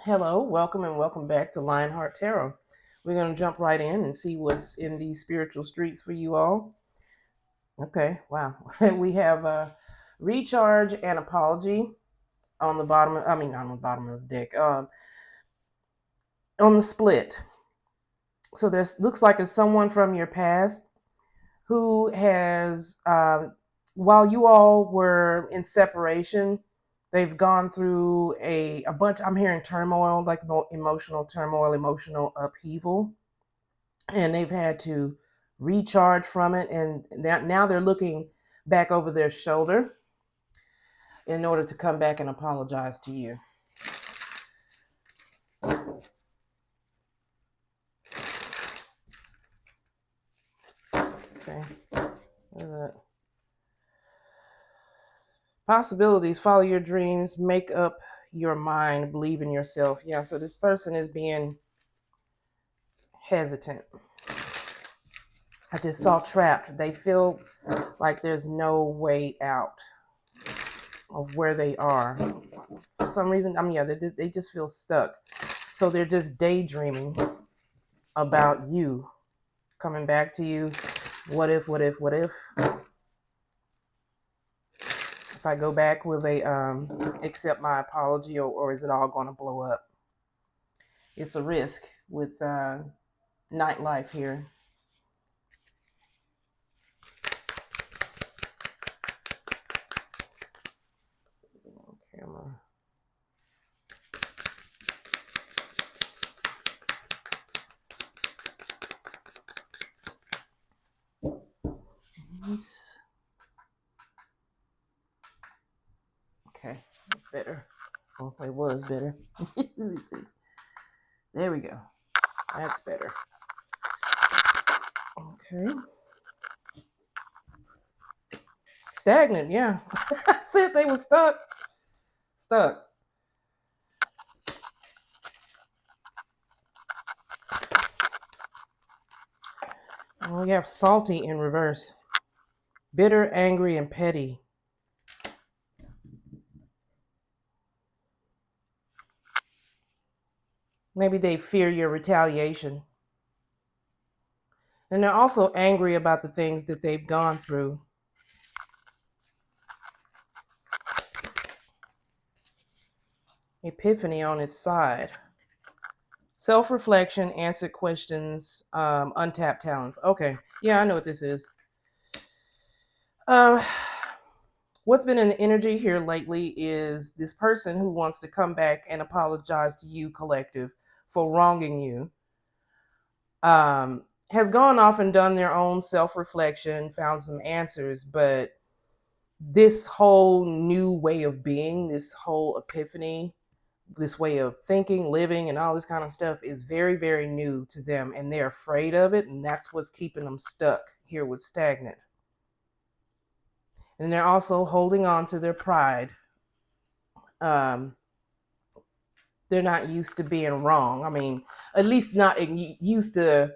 Hello, welcome and welcome back to Lionheart Tarot. We're going to jump right in and see what's in these spiritual streets for you all. Okay, wow. We have recharge and apology on the bottom. Not on the bottom of the deck. On the split. So there's looks like it's someone from your past who has, while you all were in separation, they've gone through a bunch. I'm hearing turmoil, like emotional turmoil, emotional upheaval, and they've had to recharge from it. And now they're looking back over their shoulder in order to come back and apologize to you. Okay. Possibilities, follow your dreams, make up your mind, believe in yourself. Yeah, so this person is being hesitant. I just saw trapped. They feel like there's no way out of where they are. For some reason, they just feel stuck. So they're just daydreaming about you coming back to you. What if? If I go back, will they accept my apology, or is it all going to blow up? It's a risk with nightlife here. Camera. Okay, that's better. Oh, it was better. Let me see. There we go. That's better. Okay. Stagnant, yeah. I said they were stuck. Stuck. And we have salty in reverse. Bitter, angry, and petty. Maybe they fear your retaliation. And they're also angry about the things that they've gone through. Epiphany on its side. Self-reflection, answered questions, untapped talents. Okay, yeah, I know what this is. Um, what's been in the energy here lately is this person who wants to come back and apologize to you, collective, for wronging you. Has gone off and done their own self-reflection, found some answers, but this whole new way of being, this whole epiphany, this way of thinking, living, and all this kind of stuff is very, very new to them, and they're afraid of it, and that's what's keeping them stuck here with stagnant. And they're also holding on to their pride. Um, they're not used to being wrong. I mean, at least not used to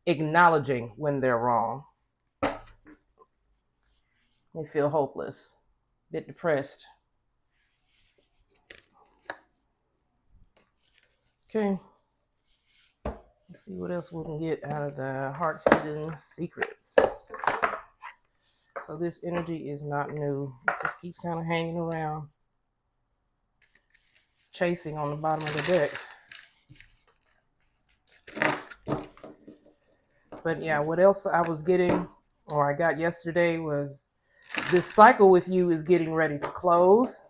acknowledging when they're wrong. They feel hopeless, a bit depressed. Okay. Let's see what else we can get out of the heart-stealing secrets. So this energy is not new. It just keeps kind of hanging around, chasing on the bottom of the deck. But yeah, what else I was getting, or I got yesterday, was this cycle with you is getting ready to close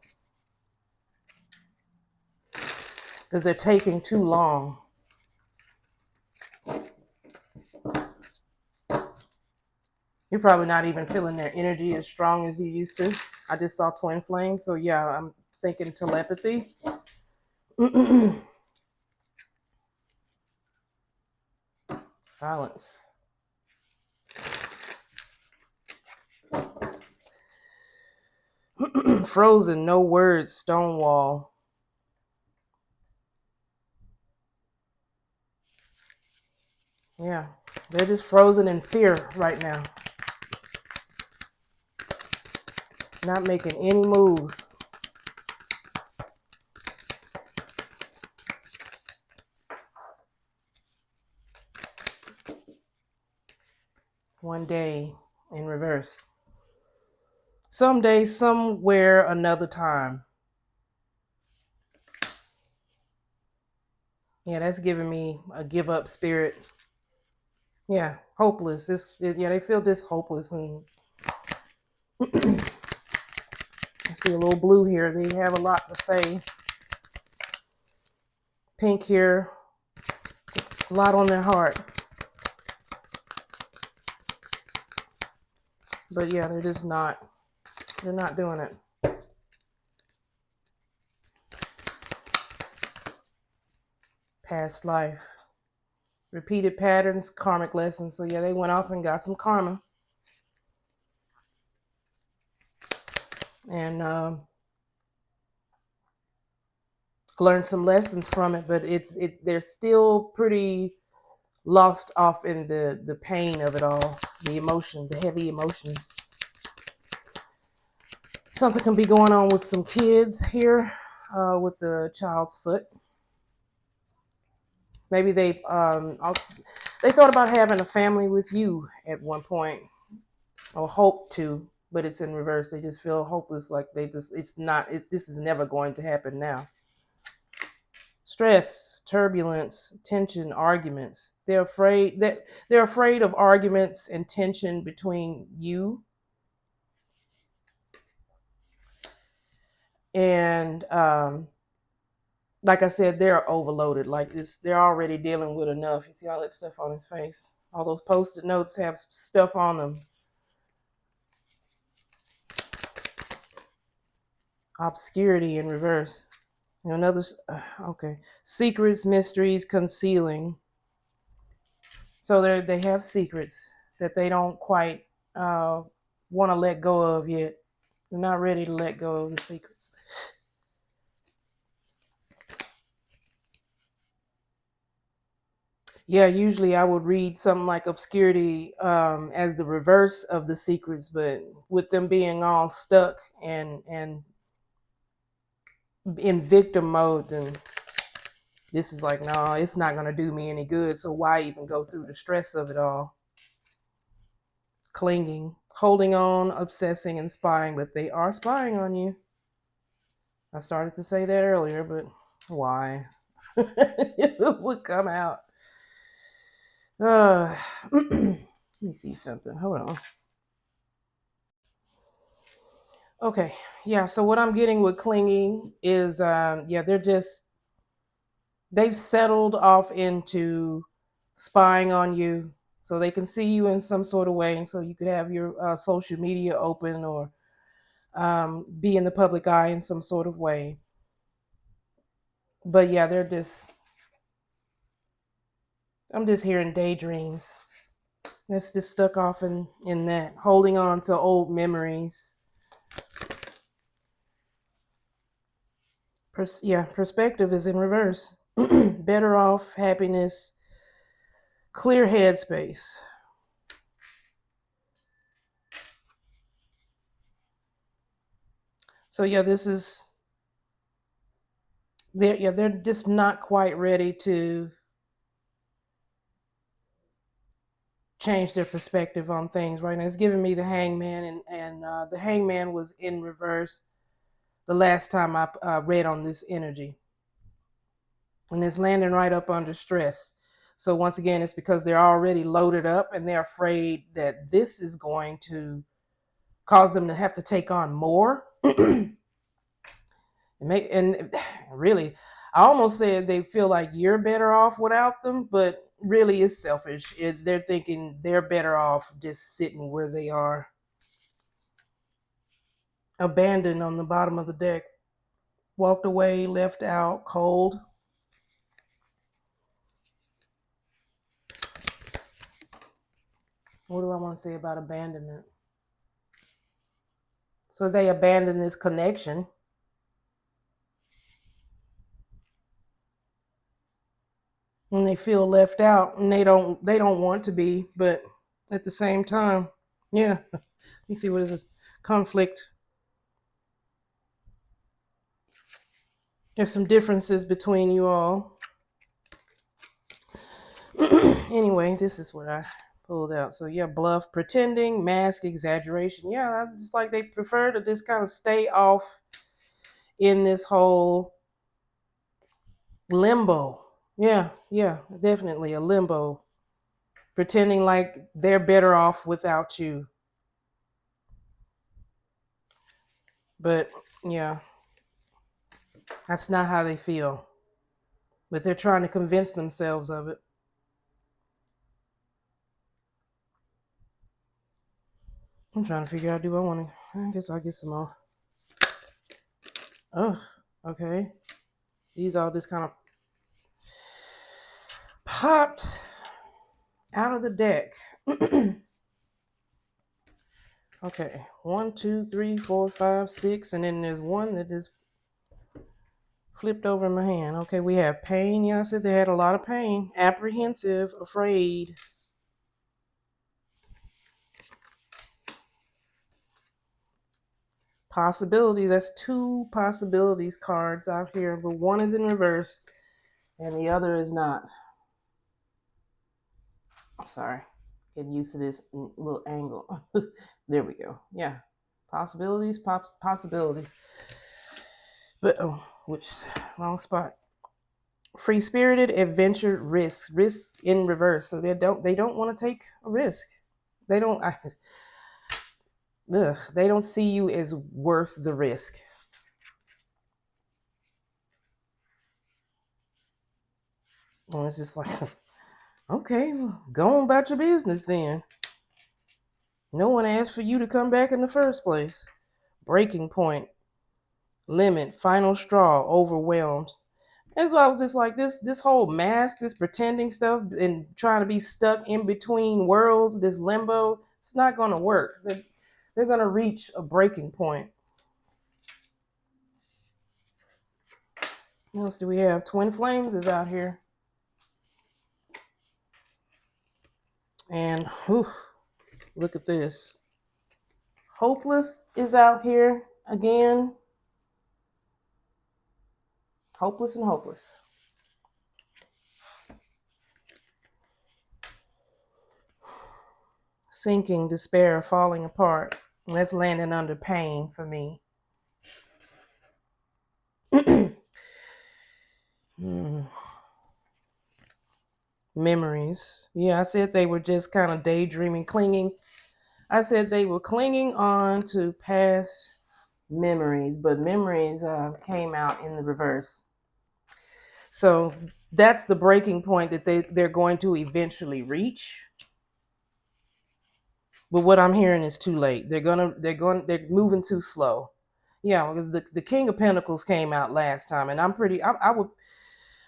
because they're taking too long. You're probably not even feeling their energy as strong as you used to. I just saw twin flames, so yeah, I'm thinking telepathy. Silence. Frozen, no words, stonewall. Yeah, they're just frozen in fear right now. Not making any moves. One day in reverse. Someday, somewhere, another time. Yeah, that's giving me a give up spirit. Yeah, hopeless. Yeah, they feel this hopeless. And I see a little blue here. They have a lot to say. Pink here, a lot on their heart. But yeah, they're not doing it. Past life. Repeated patterns, karmic lessons. So yeah, they went off and got some karma. And learned some lessons from it, but they're still pretty lost off in the pain of it all, the emotion, the heavy emotions. Something can be going on with some kids here with the child's foot. Maybe they thought about having a family with you at one point, or hope to, but it's in reverse. They just feel hopeless, like this is never going to happen now. Stress, turbulence, tension, arguments. They're afraid of arguments and tension between you and like I said, they're overloaded. Like they're already dealing with enough. You see all that stuff on his face. All those post-it notes have stuff on them. Obscurity in reverse. Another okay. Secrets, mysteries, concealing. So they have secrets that they don't quite want to let go of yet. They're not ready to let go of the secrets. Yeah, usually I would read something like obscurity as the reverse of the secrets, but with them being all stuck and in victim mode, then this is like, no, it's not going to do me any good. So why even go through the stress of it all? Clinging, holding on, obsessing, and spying, but they are spying on you. I started to say that earlier, but why? It would come out. Let me see something. Hold on. Okay. Yeah. So what I'm getting with clinging is, yeah, they've settled off into spying on you, so they can see you in some sort of way, and so you could have your social media open or be in the public eye in some sort of way. But yeah, I'm just hearing daydreams. That's just stuck off in that, holding on to old memories. Perspective is in reverse. Better off, happiness, clear headspace. So yeah, they're just not quite ready to change their perspective on things right now. It's giving me the hangman, and the hangman was in reverse the last time I read on this energy, and it's landing right up under stress. So once again, it's because they're already loaded up and they're afraid that this is going to cause them to have to take on more. And really, I almost said they feel like you're better off without them, but really it's selfish. They're thinking they're better off just sitting where they are. Abandoned on the bottom of the deck. Walked away, left out, cold. What do I want to say about abandonment? So they abandon this connection. And they feel left out, and they don't want to be, but at the same time, yeah. Let me see, what is this? Conflict. There's some differences between you all. Anyway, this is what I pulled out. So yeah, bluff, pretending, mask, exaggeration. Yeah, just like they prefer to just kind of stay off in this whole limbo. Yeah, yeah, definitely a limbo. Pretending like they're better off without you. But yeah, that's not how they feel. But they're trying to convince themselves of it. I'm trying to figure out, do I want to? I guess I'll get some more. Oh, okay. These all just kind of popped out of the deck. Okay, 1, 2, 3, 4, 5, 6, and then there's one that is flipped over in my hand. Okay, we have pain. Yeah, I said they had a lot of pain. Apprehensive, afraid. Possibility. That's two possibilities cards out here, but one is in reverse and the other is not. I'm sorry. Getting used to this little angle. There we go. Yeah. Possibilities, possibilities. But oh, which wrong spot. Free spirited, adventure, risks in reverse. So they don't want to take a risk. They don't they don't see you as worth the risk. And it's just like, okay, go on about your business then. No one asked for you to come back in the first place. Breaking point, limit, final straw, overwhelmed. That's why I was just like, this whole mask, this pretending stuff, and trying to be stuck in between worlds, this limbo. It's not going to work. They're going to reach a breaking point. What else do we have? Twin Flames is out here, and whew, look at this. Hopeless is out here again. Hopeless and hopeless. Sinking, despair, falling apart. That's landing under pain for me. Memories. Yeah, I said they were just kind of daydreaming, clinging. I said they were clinging on to past memories, but memories came out in the reverse. So that's the breaking point that they're going to eventually reach. But what I'm hearing is too late. They're moving too slow. Yeah, the King of Pentacles came out last time, and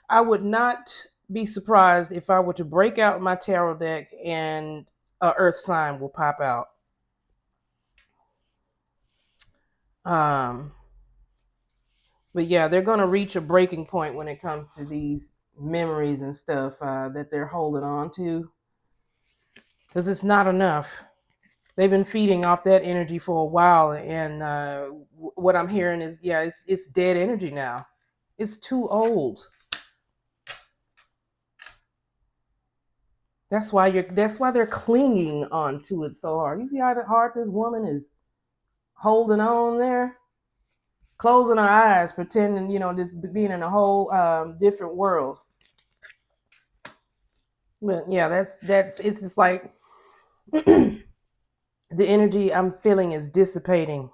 I would not be surprised if I were to break out my tarot deck and a earth sign will pop out. But yeah, they're going to reach a breaking point when it comes to these memories and stuff that they're holding on to, because it's not enough. They've been feeding off that energy for a while, and what I'm hearing is, yeah, it's dead energy now. It's too old. That's why they're clinging on to it so hard. You see how hard this woman is holding on there, closing her eyes, pretending, just being in a whole different world. But yeah, that's it's just like the energy I'm feeling is dissipating.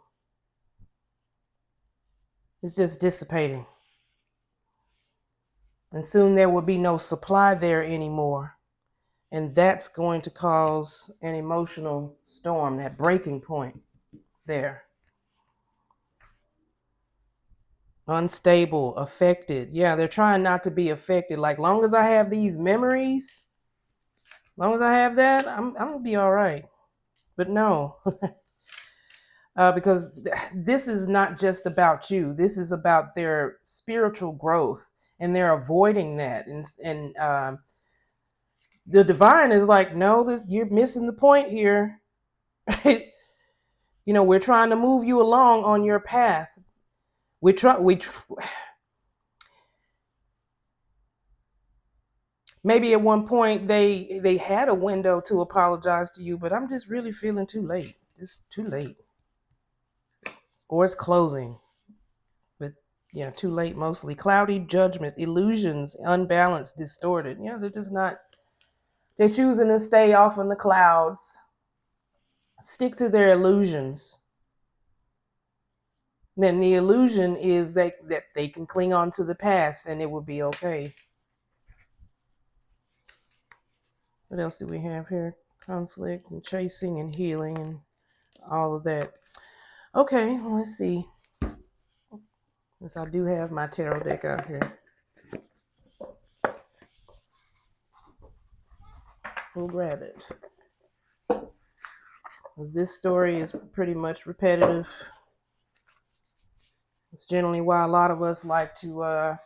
It's just dissipating. And soon there will be no supply there anymore. And that's going to cause an emotional storm, that breaking point there. Unstable, affected. Yeah, they're trying not to be affected. Like, long as I have these memories, long as I have that, I'm gonna be all right. But no, because this is not just about you. This is about their spiritual growth, and they're avoiding that. And the divine is like, no, you're missing the point here. We're trying to move you along on your path. We maybe at one point they had a window to apologize to you, but I'm just really feeling too late. It's too late. Or it's closing. But yeah, too late mostly. Cloudy judgment, illusions, unbalanced, distorted. Yeah, they're just not, they're choosing to stay off in the clouds. Stick to their illusions. Then the illusion is that they can cling on to the past and it will be okay. What else do we have here? Conflict and chasing and healing and all of that. Okay, let's see. Since I do have my tarot deck out here. We'll grab it. Because this story is pretty much repetitive. It's generally why a lot of us like to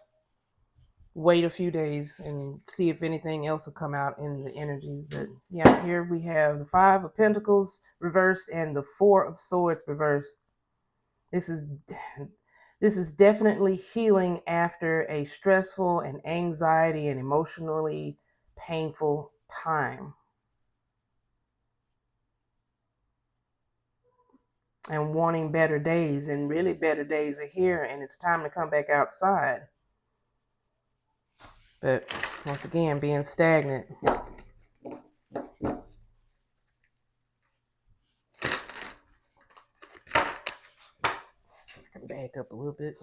wait a few days and see if anything else will come out in the energy. But yeah, here we have the Five of Pentacles reversed and the Four of Swords reversed. This is definitely healing after a stressful and anxiety and emotionally painful time. And wanting better days, and really better days are here, and it's time to come back outside. But once again, being stagnant. I can back up a little bit.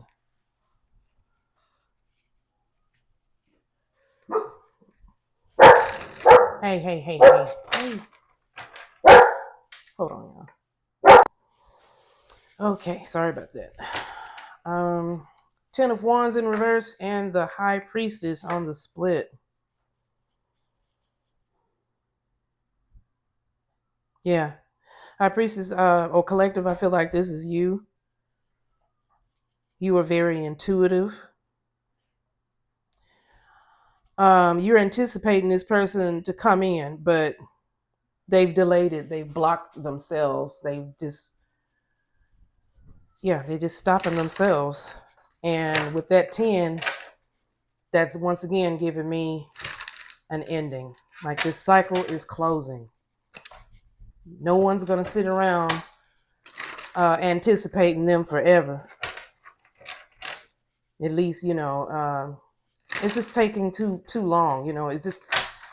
Hey. Hold on, y'all. Okay, sorry about that. 10 of Wands in reverse and the High Priestess on the split. Yeah. High Priestess or collective, I feel like this is you. You are very intuitive. You're anticipating this person to come in, but they've delayed it. They've blocked themselves. They're just stopping themselves. And with that 10, that's once again giving me an ending. Like this cycle is closing. No one's going to sit around anticipating them forever. At least, it's just taking too long. It's just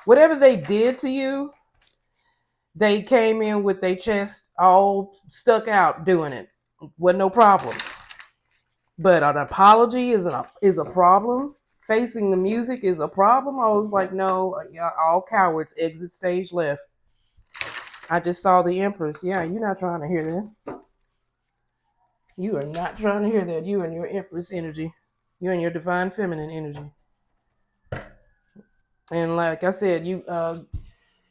whatever they did to you, they came in with their chest all stuck out doing it with no problems. But an apology is a problem. Facing the music is a problem. I was like, no, all cowards exit stage left. I just saw the Empress. Yeah, you're not trying to hear that. You are not trying to hear that. You and your Empress energy. You and your divine feminine energy. And like I said, you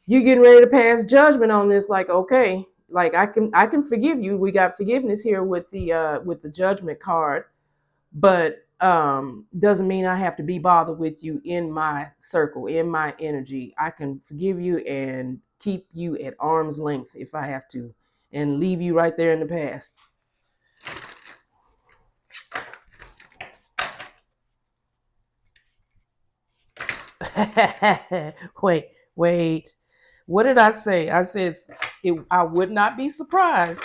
getting ready to pass judgment on this. Like, okay, like I can forgive you. We got forgiveness here with the judgment card, but doesn't mean I have to be bothered with you in my circle, in my energy. I can forgive you and keep you at arm's length if I have to, and leave you right there in the past. Wait. What did I say? I said I would not be surprised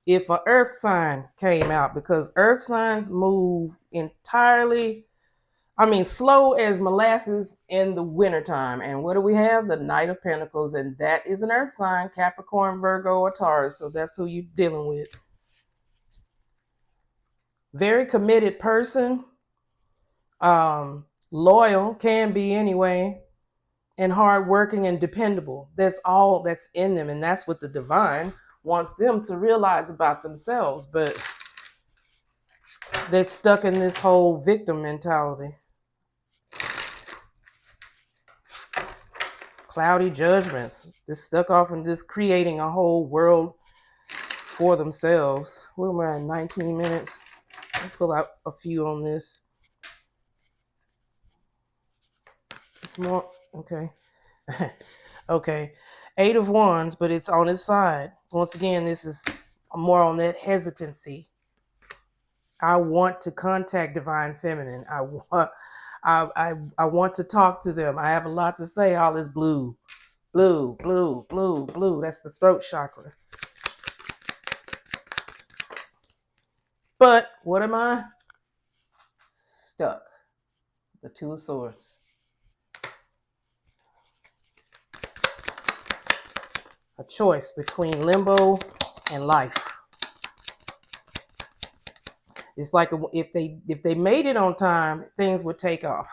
if an earth sign came out, because earth signs move entirely, slow as molasses in the wintertime. And what do we have? The Knight of Pentacles, and that is an earth sign, Capricorn, Virgo, or Taurus. So that's who you're dealing with. Very committed person. Loyal, can be anyway, and hardworking and dependable. That's all that's in them, and that's what the divine wants them to realize about themselves. But they're stuck in this whole victim mentality. Cloudy judgments. They're stuck off and just creating a whole world for themselves. What am I at? 19 minutes. I'll pull out a few on this. It's more okay. Okay. 8 of Wands, but it's on its side. Once again, this is more on that hesitancy. I want to contact divine feminine. I want to talk to them. I have a lot to say. All this blue, blue, blue, blue, blue. That's the throat chakra. But what am I? Stuck. The Two of Swords. A choice between limbo and life. It's like if they made it on time, things would take off.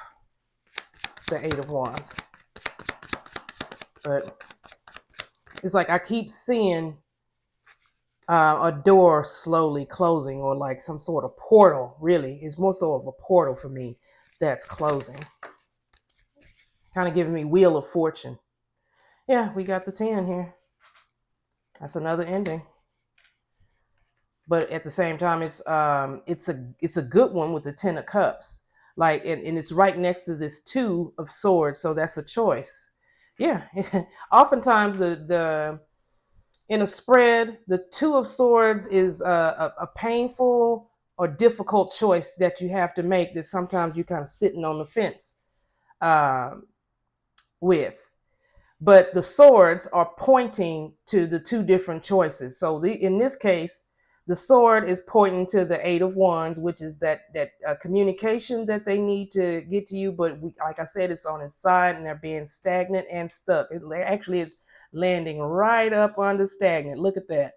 The Eight of Wands. But it's like I keep seeing a door slowly closing, or like some sort of portal. Really, it's more so of a portal for me that's closing. Kind of giving me Wheel of Fortune. Yeah, we got the 10 here. That's another ending. But at the same time, it's a good one with the 10 of Cups. Like, and it's right next to this 2 of Swords, so that's a choice. Yeah. Oftentimes the in a spread, the 2 of Swords is a painful or difficult choice that you have to make, that sometimes you're kind of sitting on the fence with. But the swords are pointing to the 2 different choices. So in this case, the sword is pointing to the 8 of Wands, which is that communication that they need to get to you. But like I said, it's on its side, and they're being stagnant and stuck. It actually is landing right up under stagnant. Look at that.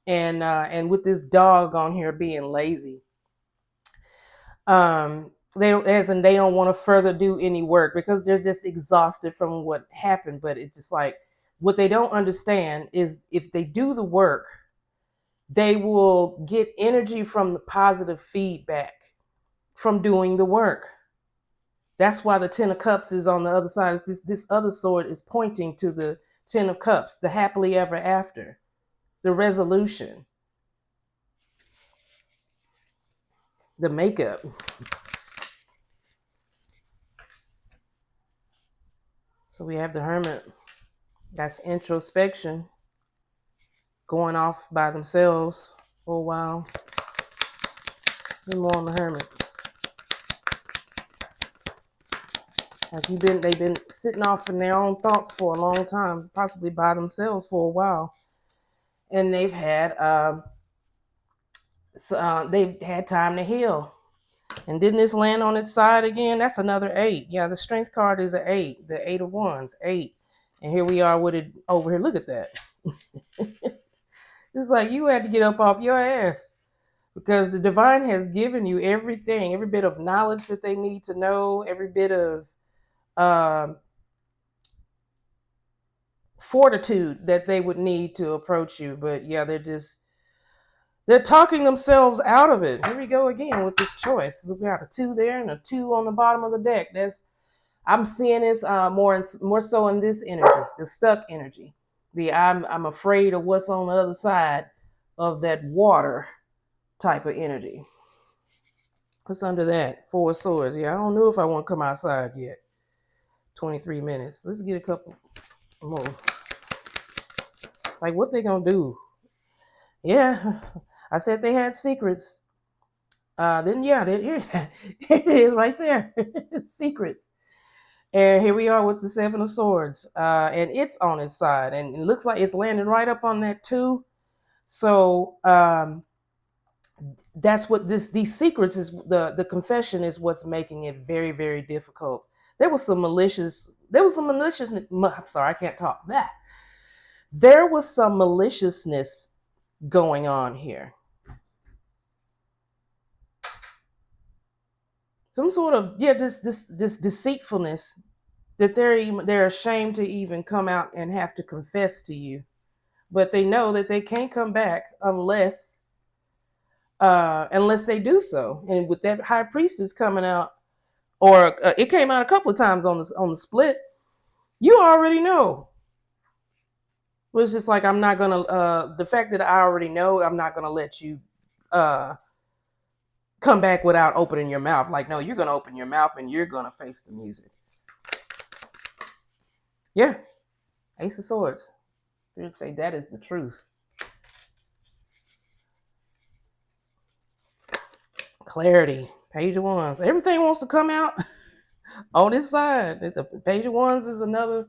And with this dog on here being lazy, they don't want to further do any work because they're just exhausted from what happened. But it's just like, what they don't understand is, if they do the work, they will get energy from the positive feedback from doing the work. That's why the 10 of Cups is on the other side. This other sword is pointing to the 10 of Cups, the happily ever after, the resolution, the makeup. So we have the Hermit. That's introspection, going off by themselves for a while. And more on the Hermit. They've been sitting off in their own thoughts for a long time, possibly by themselves for a while, and they've had time to heal. And didn't this land on its side again? That's another 8. Yeah, the Strength card is an 8. The 8 of Wands, 8. And here we are with it over here. Look at that. It's like you had to get up off your ass, because the divine has given you everything, every bit of knowledge that they need to know, every bit of fortitude that they would need to approach you. But yeah, they're talking themselves out of it. Here we go again with this choice. We got a 2 there and a 2 on the bottom of the deck. I'm seeing this more so in this energy, the stuck energy. I'm afraid of what's on the other side of that water type of energy. What's under that? 4 of Swords. Yeah, I don't know if I want to come outside yet. 23 minutes. Let's get a couple more. Like, what they gonna do? Yeah, I said they had secrets. Then yeah, here it is right there. Secrets. And here we are with the 7 of Swords. And it's on its side, and it looks like it's landing right up on that 2. So that's what these secrets is. The confession is what's making it very, very difficult. There was some maliciousness. I'm sorry, I can't talk. There was some maliciousness going on here. Some sort of this deceitfulness that they're ashamed to even come out and have to confess to you. But they know that they can't come back unless they do so. And with that High Priestess coming out, or it came out a couple of times on the split, you already know. It was just like, I'm not gonna. The fact that I already know, I'm not gonna let you come back without opening your mouth. Like, no, you're gonna open your mouth and you're gonna face the music. Yeah, Ace of Swords. You'd say that is the truth. Clarity, Page of Wands. Everything wants to come out. On this side, the Page of Wands is another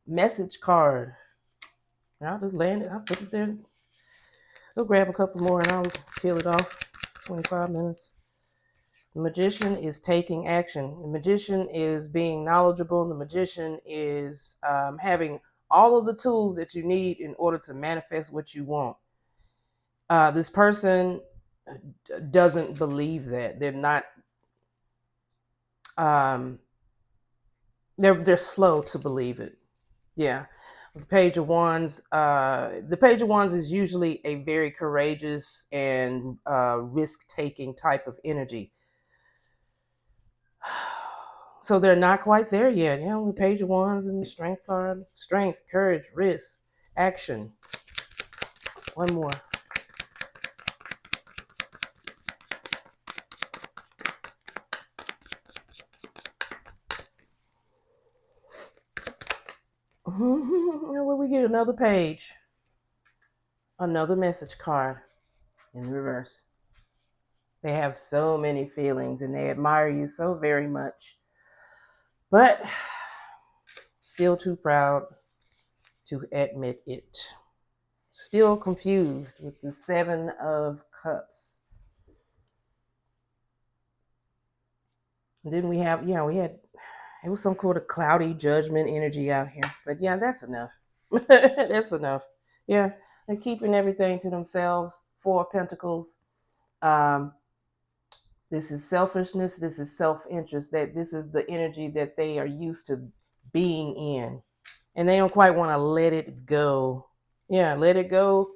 message card. I'll just land it. I'll put it there. I'll grab a couple more and I'll kill it off. 25 minutes. The Magician is taking action. The Magician is being knowledgeable. The Magician is having all of the tools that you need in order to manifest what you want. This person doesn't believe that. They're not. They're slow to believe it. Yeah. The Page of Wands. The Page of Wands is usually a very courageous and risk-taking type of energy. So they're not quite there yet. The Page of Wands and the Strength card. Strength, courage, risk, action. One more. Where we get another page. Another message card in reverse. They have so many feelings and they admire you so very much. But still too proud to admit it. Still confused with the Seven of Cups. And then we had, it was some kind of cloudy judgment energy out here. But yeah, that's enough. That's enough. Yeah, they're keeping everything to themselves. Four of Pentacles. This is selfishness. This is self-interest. That this is the energy that they are used to being in. And they don't quite want to let it go. Yeah, let it go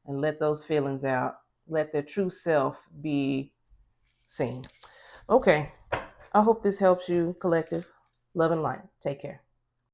and let those feelings out. Let their true self be seen. Okay. I hope this helps you, collective. Love and light. Take care.